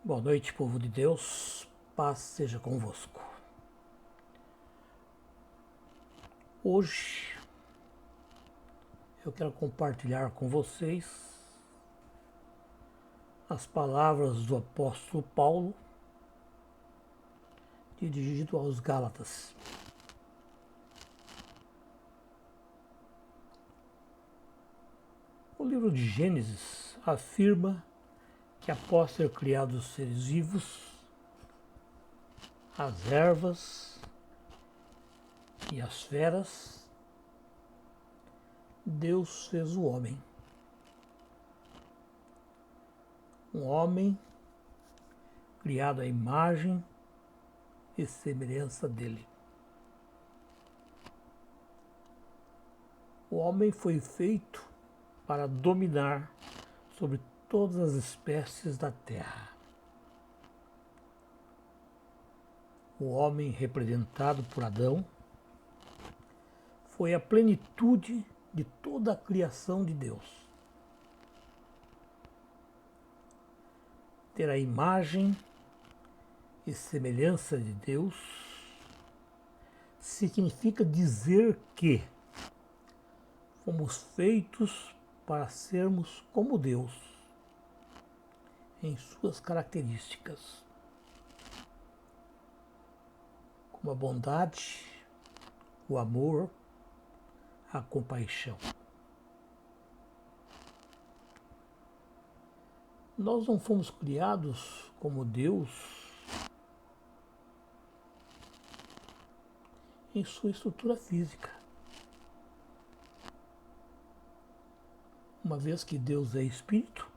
Boa noite, povo de Deus, paz seja convosco. Hoje eu quero compartilhar com vocês as palavras do apóstolo Paulo dirigido aos Gálatas. O livro de Gênesis afirma que após ter criado os seres vivos, as ervas e as feras, Deus fez o homem. Um homem criado à imagem e semelhança dele. O homem foi feito para dominar sobre todas as espécies da terra. O homem representado por Adão foi a plenitude de toda a criação de Deus. Ter a imagem e semelhança de Deus significa dizer que fomos feitos para sermos como Deus em suas características, como a bondade, o amor, a compaixão. Nós não fomos criados como Deus em sua estrutura física, uma vez que Deus é espírito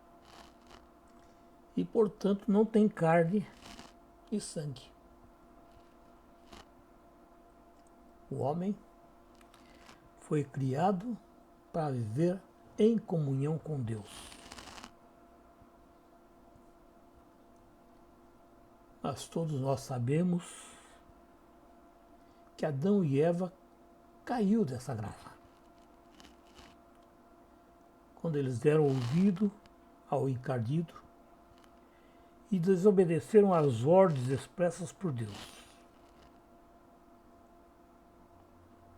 e, portanto, não tem carne e sangue. O homem foi criado para viver em comunhão com Deus. Mas todos nós sabemos que Adão e Eva caiu dessa graça, quando eles deram ouvido ao encardido e desobedeceram às ordens expressas por Deus.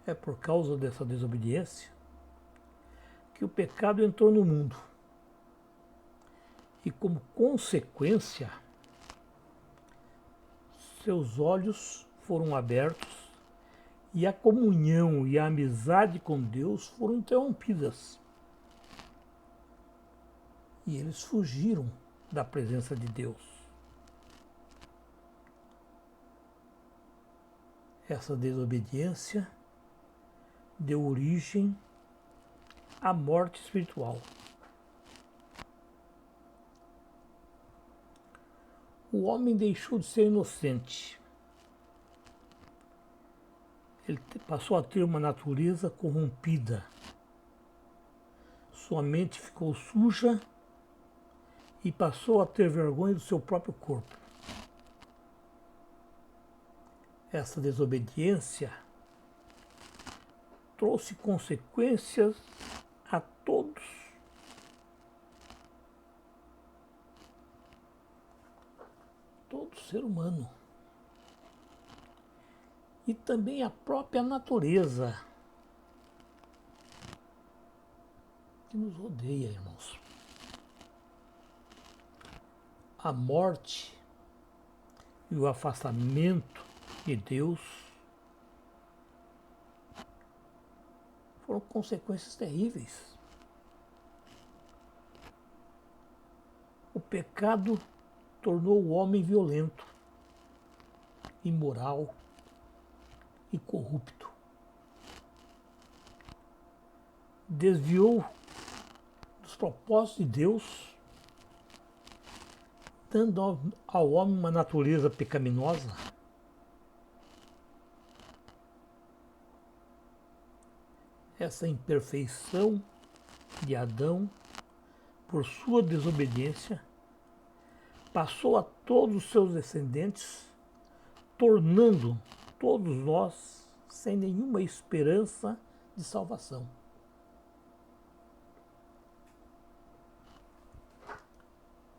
É por causa dessa desobediência que o pecado entrou no mundo. E como consequência, seus olhos foram abertos e a comunhão e a amizade com Deus foram interrompidas. E eles fugiram da presença de Deus. Essa desobediência deu origem à morte espiritual. O homem deixou de ser inocente. Ele passou a ter uma natureza corrompida. Sua mente ficou suja e passou a ter vergonha do seu próprio corpo. Essa desobediência trouxe consequências a todo ser humano. E também a própria natureza que nos rodeia, irmãos. A morte e o afastamento de Deus foram consequências terríveis. O pecado tornou o homem violento, imoral e corrupto. Desviou dos propósitos de Deus, dando ao homem uma natureza pecaminosa. Essa imperfeição de Adão, por sua desobediência, passou a todos os seus descendentes, tornando todos nós sem nenhuma esperança de salvação.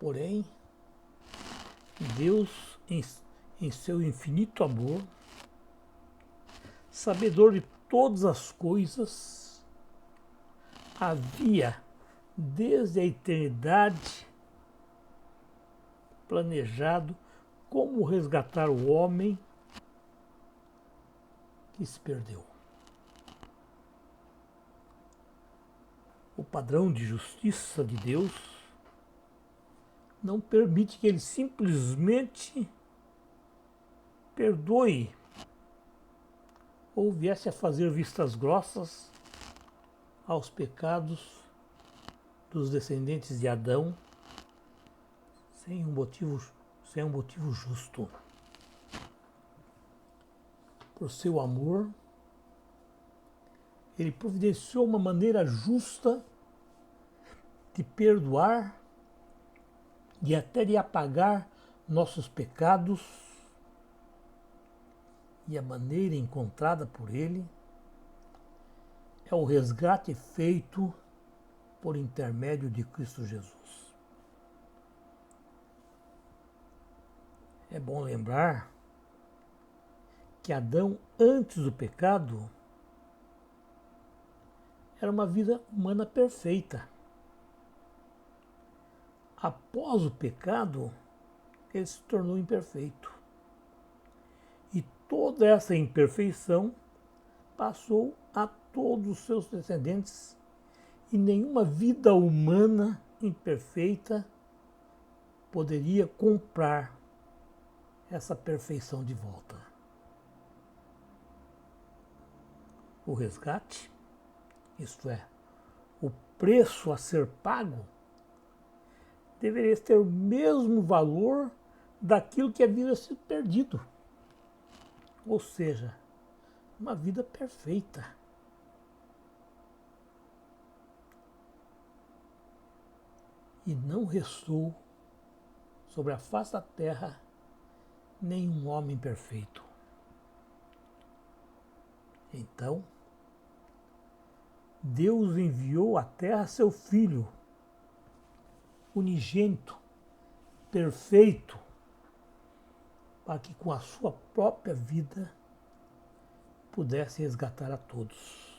Porém, Deus, em seu infinito amor, sabedor de todas as coisas, havia, desde a eternidade, planejado como resgatar o homem que se perdeu. O padrão de justiça de Deus não permite que ele simplesmente perdoe ou viesse a fazer vistas grossas aos pecados dos descendentes de Adão sem um motivo justo. Por seu amor, ele providenciou uma maneira justa de perdoar e até de apagar nossos pecados, e a maneira encontrada por ele é o resgate feito por intermédio de Cristo Jesus. É bom lembrar que Adão, antes do pecado, era uma vida humana perfeita. Após o pecado, ele se tornou imperfeito. E toda essa imperfeição passou a todos os seus descendentes, e nenhuma vida humana imperfeita poderia comprar essa perfeição de volta. O resgate, isto é, o preço a ser pago, deveria ter o mesmo valor daquilo que havia sido perdido. Ou seja, uma vida perfeita. E não restou sobre a face da terra nenhum homem perfeito. Então, Deus enviou à terra seu Filho, unigênito, perfeito, para que com a sua própria vida pudesse resgatar a todos.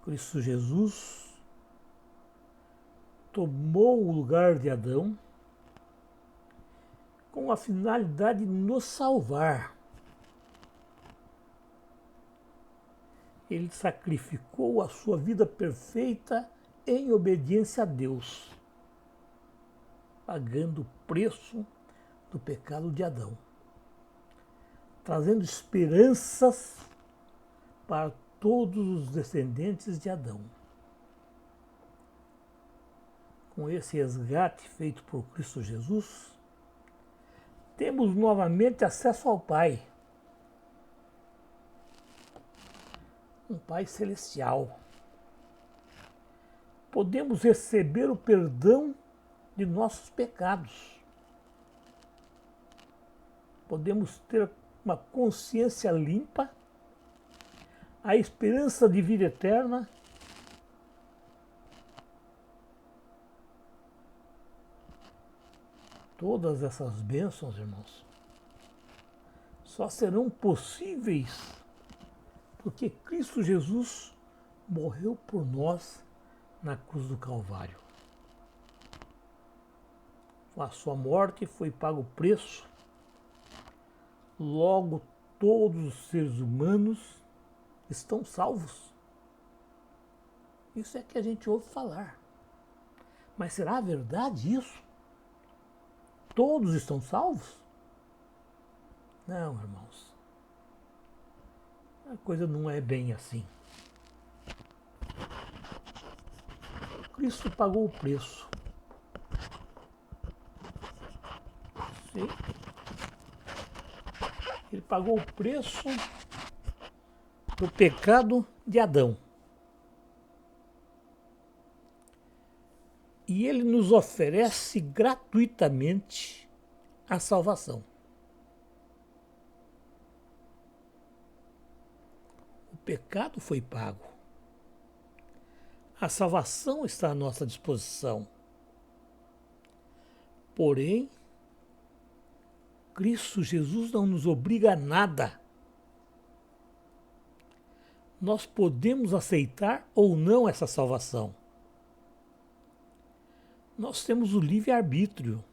Cristo Jesus tomou o lugar de Adão com a finalidade de nos salvar. Ele sacrificou a sua vida perfeita em obediência a Deus, pagando o preço do pecado de Adão, trazendo esperanças para todos os descendentes de Adão. Com esse resgate feito por Cristo Jesus, temos novamente acesso ao Pai, um Pai celestial. Podemos receber o perdão de nossos pecados. Podemos ter uma consciência limpa, a esperança de vida eterna, todas essas bênçãos, irmãos, só serão possíveis porque Cristo Jesus morreu por nós na cruz do Calvário. Com a sua morte foi pago o preço, logo todos os seres humanos estão salvos. Isso é que a gente ouve falar. Mas será verdade isso? Todos estão salvos? Não, irmãos. A coisa não é bem assim. Cristo pagou o preço. Sim. Ele pagou o preço do pecado de Adão. E ele nos oferece gratuitamente a salvação. O pecado foi pago. A salvação está à nossa disposição. Porém, Cristo Jesus não nos obriga a nada. Nós podemos aceitar ou não essa salvação. Nós temos o livre-arbítrio.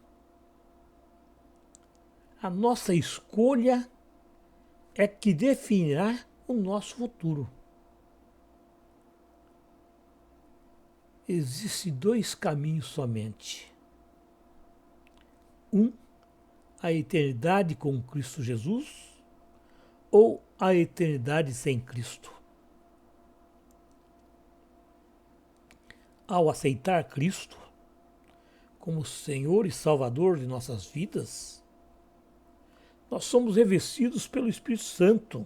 A nossa escolha é que definirá o nosso futuro. Existem dois caminhos somente. Um, a eternidade com Cristo Jesus, ou a eternidade sem Cristo. Ao aceitar Cristo como Senhor e Salvador de nossas vidas, nós somos revestidos pelo Espírito Santo,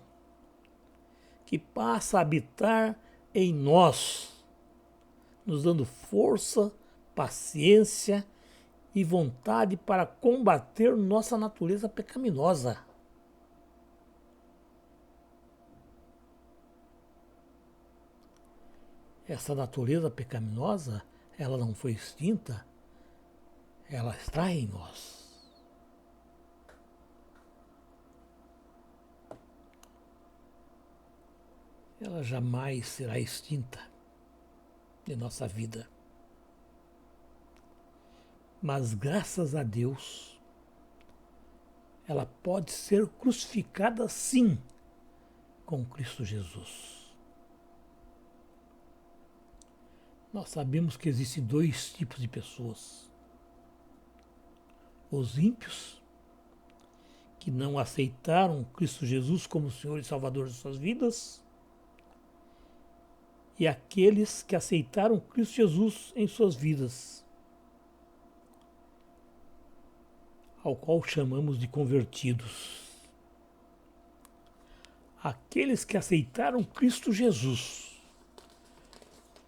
que passa a habitar em nós, nos dando força, paciência e vontade para combater nossa natureza pecaminosa. Essa natureza pecaminosa, ela não foi extinta, ela está em nós. Ela jamais será extinta de nossa vida. Mas graças a Deus, ela pode ser crucificada sim com Cristo Jesus. Nós sabemos que existem dois tipos de pessoas. Os ímpios, que não aceitaram Cristo Jesus como Senhor e Salvador de suas vidas, e aqueles que aceitaram Cristo Jesus em suas vidas, ao qual chamamos de convertidos. Aqueles que aceitaram Cristo Jesus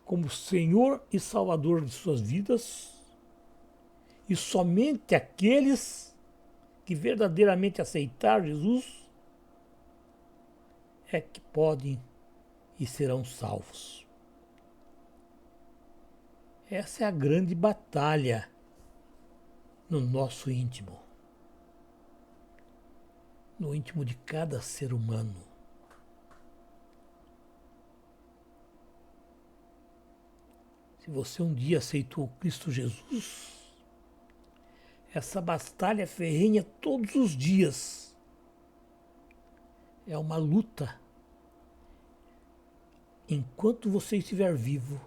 como Senhor e Salvador de suas vidas, e somente aqueles que verdadeiramente aceitaram Jesus é que podem e serão salvos. Essa é a grande batalha no nosso íntimo, no íntimo de cada ser humano. Se você um dia aceitou Cristo Jesus, essa batalha ferrenha todos os dias é uma luta. Enquanto você estiver vivo,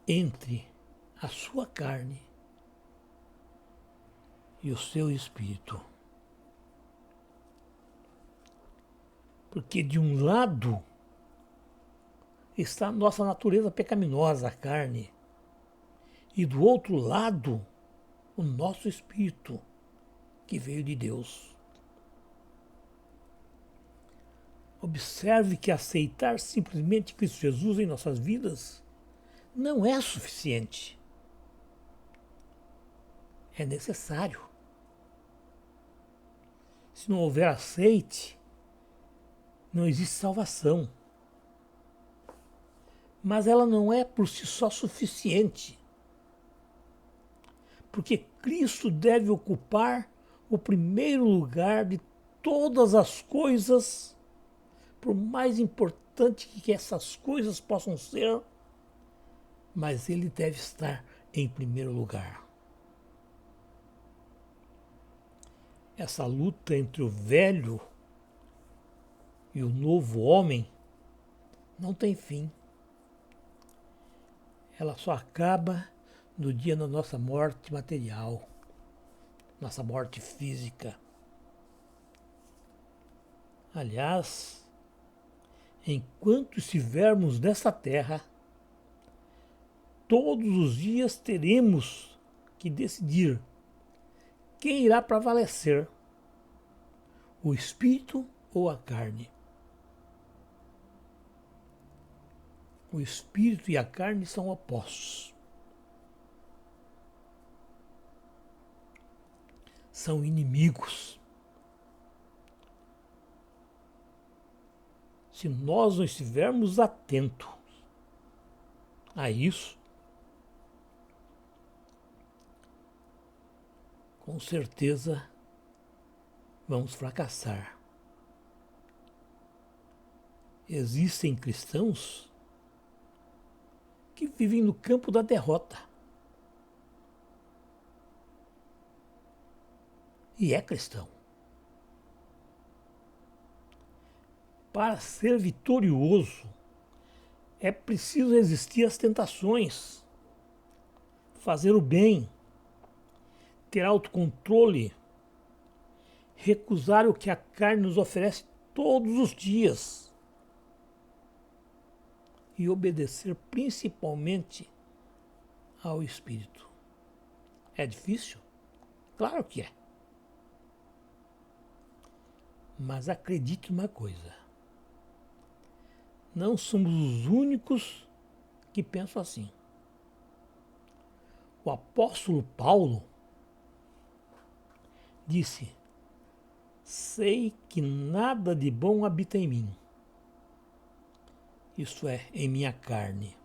entre a sua carne e o seu espírito. Porque de um lado está a nossa natureza pecaminosa, a carne, e do outro lado, o nosso espírito, que veio de Deus. Observe que aceitar simplesmente Cristo Jesus em nossas vidas não é suficiente. É necessário. Se não houver aceite, não existe salvação. Mas ela não é por si só suficiente. Porque Cristo deve ocupar o primeiro lugar de todas as coisas, por mais importante que essas coisas possam ser, mas ele deve estar em primeiro lugar. Essa luta entre o velho e o novo homem não tem fim. Ela só acaba no dia da nossa morte material, nossa morte física. Aliás, enquanto estivermos nessa terra, todos os dias teremos que decidir quem irá prevalecer, o espírito ou a carne. O espírito e a carne são opostos. São inimigos. Se nós não estivermos atentos a isso, com certeza vamos fracassar. Existem cristãos que vivem no campo da derrota. E é cristão. Para ser vitorioso, é preciso resistir às tentações, fazer o bem, ter autocontrole, recusar o que a carne nos oferece todos os dias e obedecer principalmente ao Espírito. É difícil? Claro que é. Mas acredite uma coisa, não somos os únicos que pensam assim. O apóstolo Paulo disse: sei que nada de bom habita em mim, isto é, em minha carne,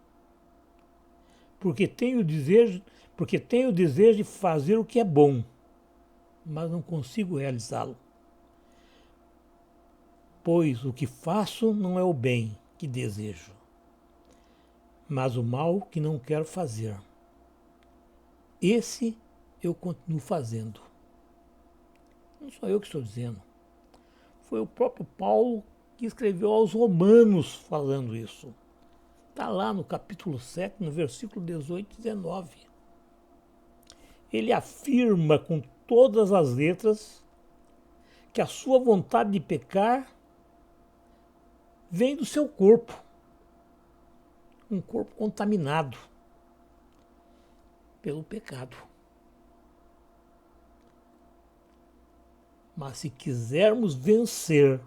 porque tenho o desejo de fazer o que é bom, mas não consigo realizá-lo. Pois o que faço não é o bem que desejo, mas o mal que não quero fazer. Esse eu continuo fazendo. Não sou eu que estou dizendo. Foi o próprio Paulo que escreveu aos Romanos falando isso. Está lá no capítulo 7, no versículo 18 e 19. Ele afirma com todas as letras que a sua vontade de pecar vem do seu corpo, um corpo contaminado pelo pecado. Mas se quisermos vencer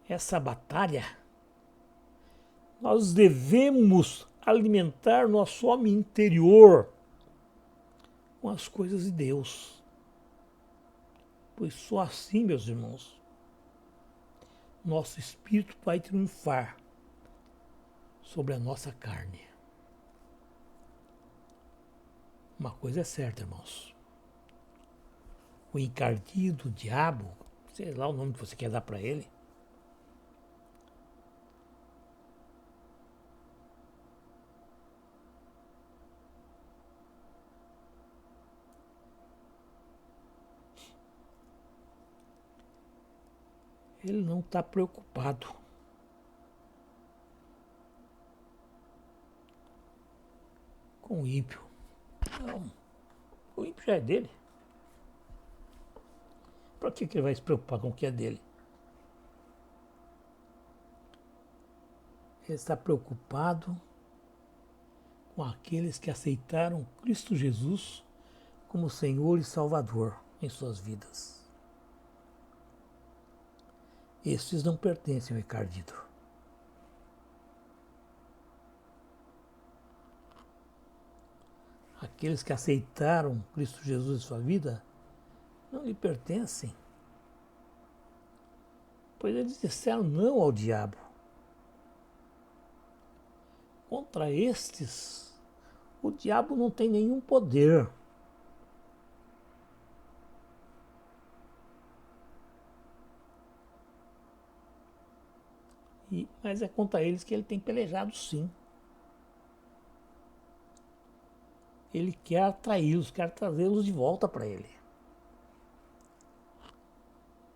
essa batalha, nós devemos alimentar nosso homem interior com as coisas de Deus. Pois só assim, meus irmãos, nosso espírito vai triunfar sobre a nossa carne. Uma coisa é certa, irmãos. O encardido, o diabo, sei lá o nome que você quer dar para ele, ele não está preocupado com o ímpio. Não, o ímpio já é dele. Para que ele vai se preocupar com o que é dele? Ele está preocupado com aqueles que aceitaram Cristo Jesus como Senhor e Salvador em suas vidas. Estes não pertencem ao encardido. Aqueles que aceitaram Cristo Jesus em sua vida não lhe pertencem, pois eles disseram não ao diabo. Contra estes, o diabo não tem nenhum poder. Mas é contra eles que ele tem pelejado, sim. Ele quer atraí-los, quer trazê-los de volta para ele.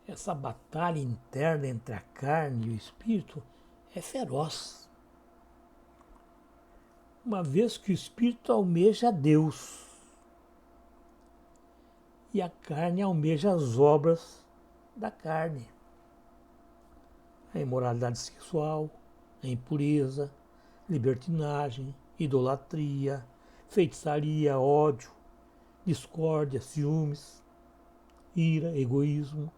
Essa batalha interna entre a carne e o espírito é feroz. Uma vez que o espírito almeja Deus e a carne almeja as obras da carne. A imoralidade sexual, a impureza, libertinagem, idolatria, feitiçaria, ódio, discórdia, ciúmes, ira, egoísmo,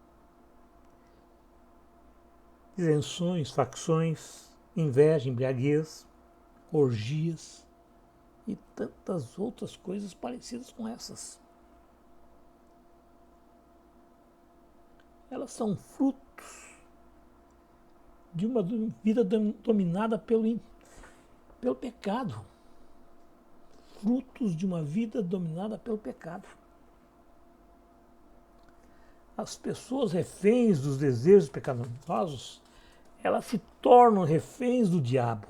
isenções, facções, inveja, embriaguez, orgias e tantas outras coisas parecidas com essas. Elas são frutos de uma vida dominada pelo pecado, frutos de uma vida dominada pelo pecado. As pessoas reféns dos desejos pecaminosos, elas se tornam reféns do diabo.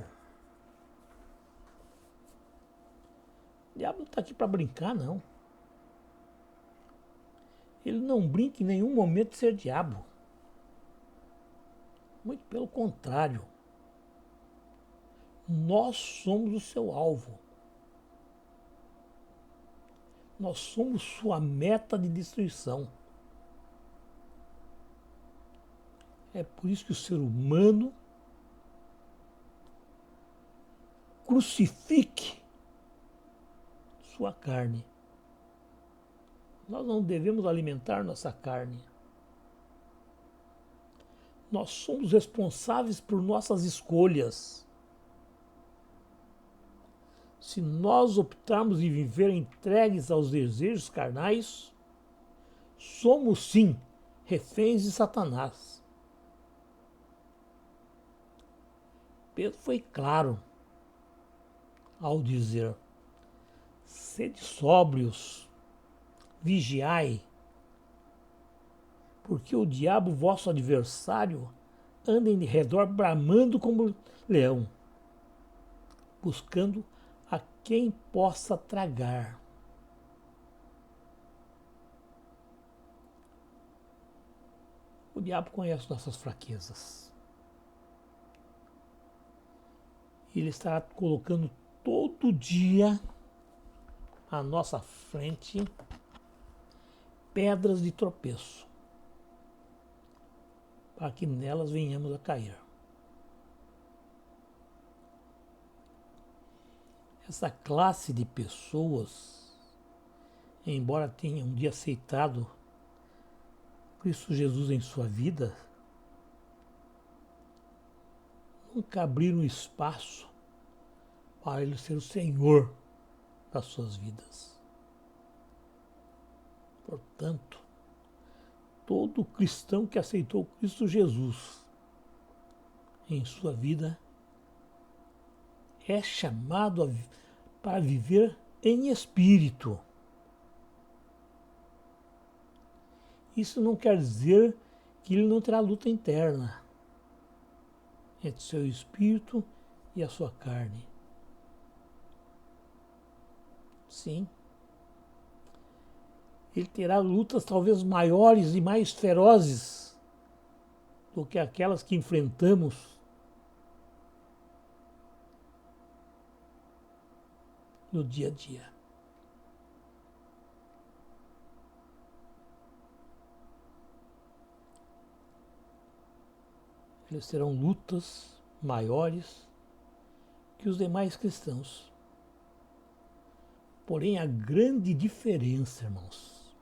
O diabo não está aqui para brincar, não. Ele não brinca em nenhum momento de ser diabo. Muito pelo contrário. Nós somos o seu alvo. Nós somos sua meta de destruição. É por isso que o ser humano crucifique sua carne. Nós não devemos alimentar nossa carne. Nós somos responsáveis por nossas escolhas. Se nós optarmos em viver entregues aos desejos carnais, somos sim reféns de Satanás. Pedro foi claro ao dizer: sede sóbrios, vigiai, porque o diabo, vosso adversário, anda em redor bramando como leão, buscando a quem possa tragar. O diabo conhece nossas fraquezas. Ele está colocando todo dia à nossa frente pedras de tropeço, para que nelas venhamos a cair. Essa classe de pessoas, embora tenha um dia aceitado Cristo Jesus em sua vida, nunca abriram espaço para Ele ser o Senhor das suas vidas. Portanto, todo cristão que aceitou Cristo Jesus em sua vida é chamado para viver em espírito. Isso não quer dizer que ele não terá luta interna entre seu espírito e a sua carne. Sim. Ele terá lutas talvez maiores e mais ferozes do que aquelas que enfrentamos no dia a dia. Eles terão lutas maiores que os demais cristãos. Porém, a grande diferença, irmãos,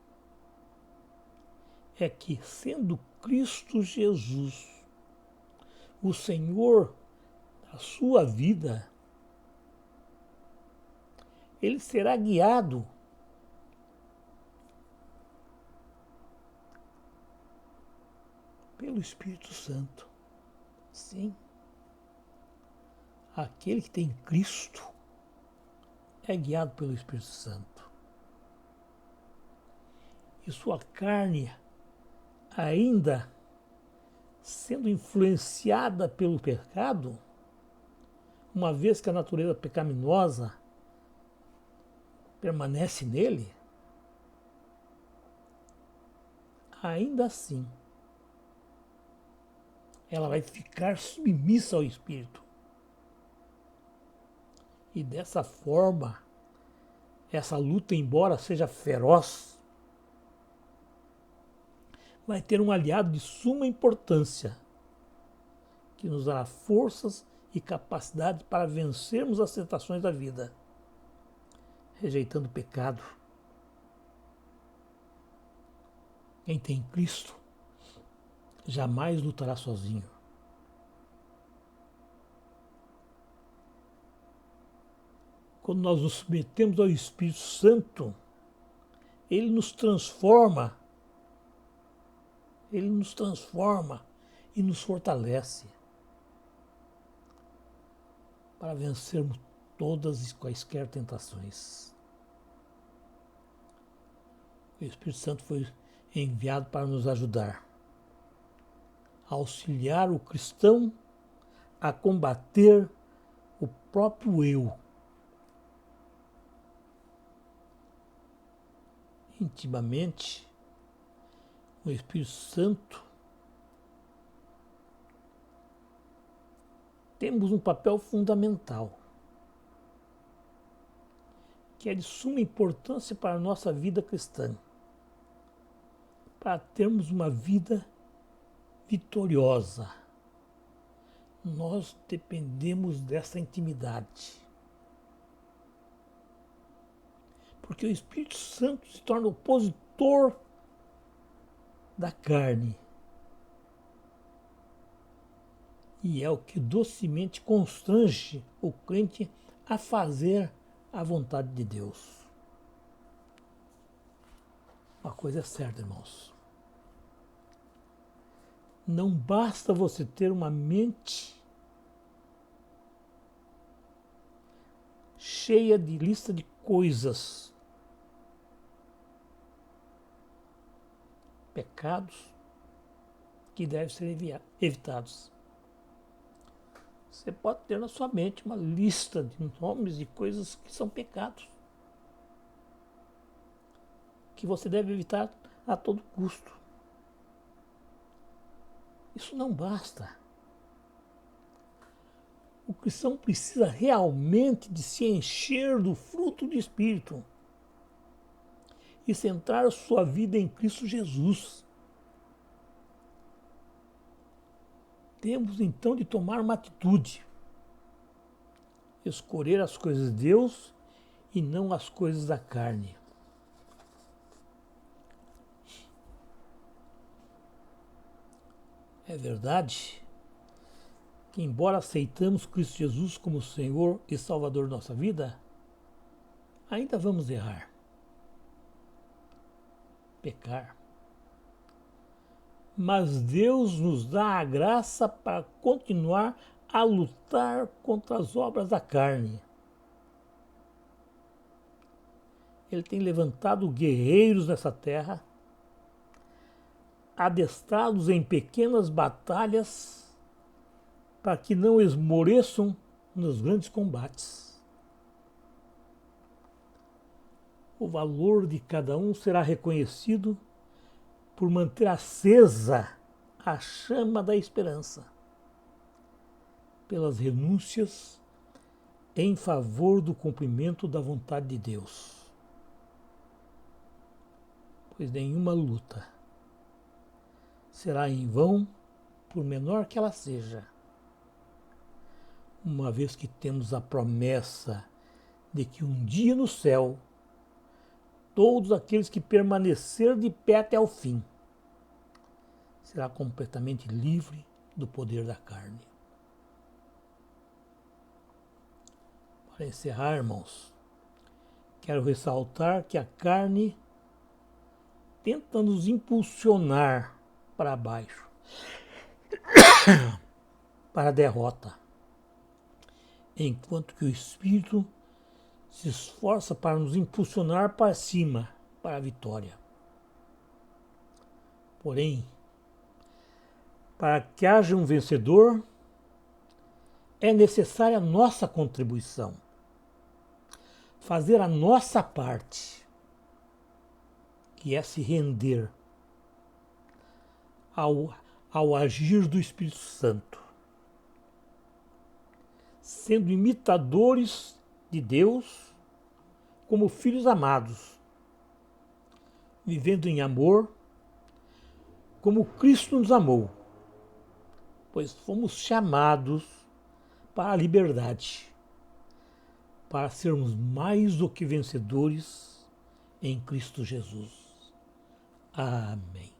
é que, sendo Cristo Jesus o Senhor da sua vida, ele será guiado pelo Espírito Santo. Sim. Aquele que tem Cristo é guiado pelo Espírito Santo. E sua carne, ainda sendo influenciada pelo pecado, uma vez que a natureza pecaminosa permanece nele, ainda assim ela vai ficar submissa ao Espírito. E dessa forma, essa luta, embora seja feroz, vai ter um aliado de suma importância, que nos dará forças e capacidade para vencermos as tentações da vida, rejeitando o pecado. Quem tem Cristo jamais lutará sozinho. Quando nós nos submetemos ao Espírito Santo, ele nos transforma e nos fortalece para vencermos todas e quaisquer tentações. O Espírito Santo foi enviado para nos ajudar, a auxiliar o cristão a combater o próprio eu. Intimamente, o Espírito Santo temos um papel fundamental, que é de suma importância para a nossa vida cristã, para termos uma vida vitoriosa. Nós dependemos dessa intimidade. Porque o Espírito Santo se torna opositor da carne. E é o que docemente constrange o crente a fazer a vontade de Deus. Uma coisa é certa, irmãos. Não basta você ter uma mente cheia de lista de coisas, pecados que devem ser evitados. Você pode ter na sua mente uma lista de nomes de coisas que são pecados, que você deve evitar a todo custo. Isso não basta. O cristão precisa realmente de se encher do fruto do Espírito e centrar sua vida em Cristo Jesus. Temos então de tomar uma atitude, escolher as coisas de Deus e não as coisas da carne. É verdade que, embora aceitamos Cristo Jesus como Senhor e Salvador da nossa vida, ainda vamos errar, pecar. Mas Deus nos dá a graça para continuar a lutar contra as obras da carne. Ele tem levantado guerreiros nessa terra, adestrados em pequenas batalhas, para que não esmoreçam nos grandes combates. O valor de cada um será reconhecido por manter acesa a chama da esperança, pelas renúncias em favor do cumprimento da vontade de Deus. Pois nenhuma luta será em vão, por menor que ela seja, uma vez que temos a promessa de que um dia no céu, todos aqueles que permanecer de pé até o fim, será completamente livre do poder da carne. Para encerrar, irmãos, quero ressaltar que a carne tenta nos impulsionar para baixo, para a derrota, enquanto que o Espírito se esforça para nos impulsionar para cima, para a vitória. Porém, para que haja um vencedor, é necessária a nossa contribuição, fazer a nossa parte, que é se render ao agir do Espírito Santo, sendo imitadores de Deus como filhos amados, vivendo em amor como Cristo nos amou, pois fomos chamados para a liberdade, para sermos mais do que vencedores em Cristo Jesus. Amém.